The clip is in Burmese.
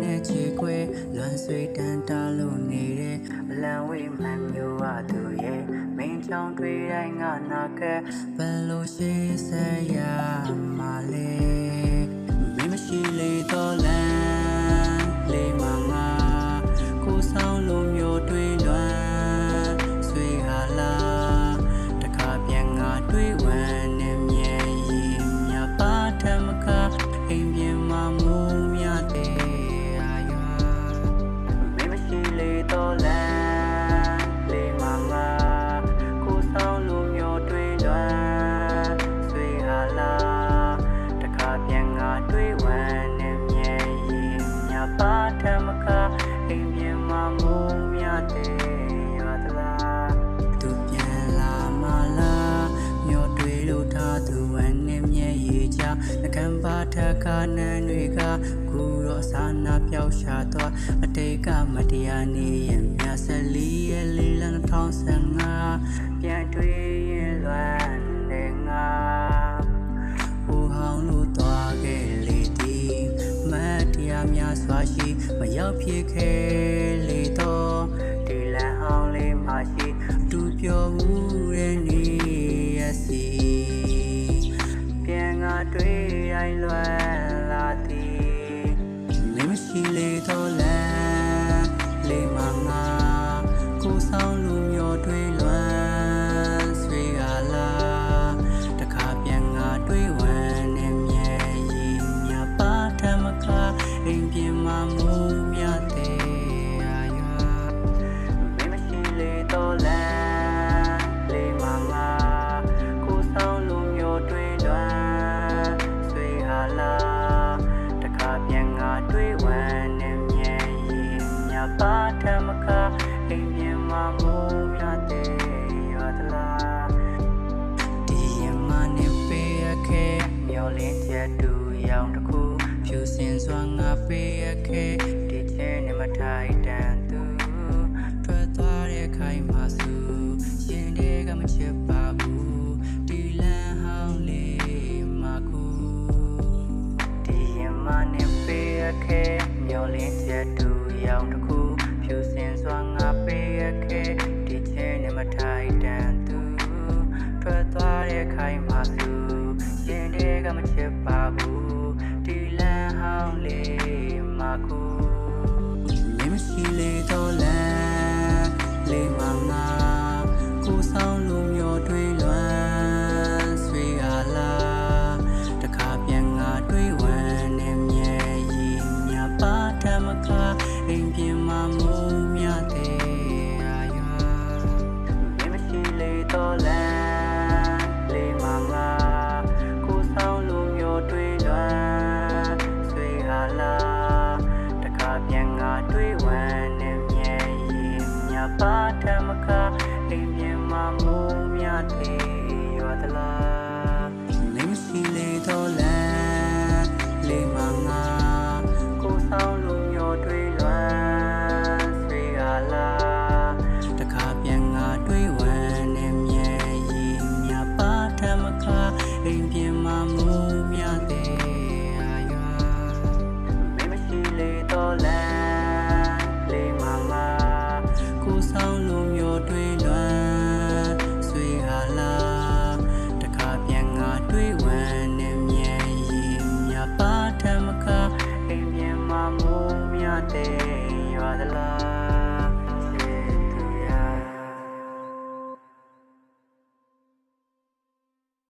နဲ့ချေခွဲလွန်ဆွေတန်တာလို့နေတဲ့အလံဝေးမှန်မျိုးဝသူရဲ့မင်းချောင်းတွေတိုင်းငါနာကဘယ်လိုရှိစေရမှာလဲမင်းမရှိလေတော့လမ်းလေးမငါကိုဆောင်လို့မျိုးတွေလွမ်းဆွေဟာလာတခါပြန်ငါတွေးဝမ်းနဲ့မြဲရင်မြပါထမကအိမ်ပြင်မှာမူမြတဲ့အာရွာမင်းမရှိလေတော့လမ်းလေးမငါကိုဆောင်လို့မျိုးတွေလွမ်းဆွေဟာလာတခါပြန်ငါတွေးဝမ်းနဲ့မြဲရင်မြပါထမကအိမ်ပြင်မှာမူမြတဲ့ရွာတလားသူပြန်လာမလားမျိုးတွေလို့ထားသူဝမ်းနဲ့မြဲရချနှကမ်းပါထကနန်းတွေကကူတော့စာနာပြောက်ရှာသွားအတိတ်ကမတရားနေရင်မြဆက်လီရဲ့လေးလ2015ပြန်တွေ့ရင်လွမ်းနေငါဦးဟောင်းလို့သွားခဲ့လေဒီမတရားများစွာရှိမရောက်ဖြစ်ခဲ့လေတော့ဒီလမ်းဟောင်းလေးမှရှိတူပြောမှုရဲ့နေရစီပြန်ငါတွေ့တိုင်းလွမ်းလာသည်မင်းမရှိလေတော့လမ်းလေးမငါကိုဆောင်လို့မျိုးတွေ့လွမ်းဆွေကလာတခါပြန်ငါတွေ့ဝမ်းနဲ့မြဲရင်မြပါထမကအိမ်ပြင်မှာမူမြတဲ့အာရွာမင်းမရှိလေတော့လမ်းလေးမငါကိုဆောင်လို့မျိုးတွေ့လွမ်းဆွေဟာလာတခါပြန်ငါတွေ့ဝမ်းနဲ့မြဲရင်မြပါထမကအိမ်ပြင်မှာမူမြတဲ့ရွာတလားဒီရမနဲ့ပေးရခဲ့မျောလင်းချက်တူရောင်တစ်ခုဖြူစင်စွာငါပေးရခဲ့ဒီချဲနဲ့မထိုက်တန်သူထွက်သွားတဲ့ခိုင်မှာစုရင်တွေကမချစ်ပါဘူးဒီလမ်းဟောင်းလေးမှာကူဒီရမနဲ့ပေးရခဲ့မျောလင်းချက်တူရောင်တစ်ခုဖြူစင်စွာငါပေးရခဲ့ဒီချဲနဲ့မထိုက်တန်သူထွက်သွားတဲ့ခိုင်မှာစုရင်တွေကမချစ်ပါဘူးဒီလမ်းဟောင်းလေးမှာကူမင်းမရှိလေတော့လမ်းလေးမငါကိုဆောင်လို့မျိုးတွေလွမ်းဆွေကလာတခါပြန်ငါတွေးဝမ်းနဲ့မြဲရင်မြပါထမကအိမ်ပြင်မှာမူ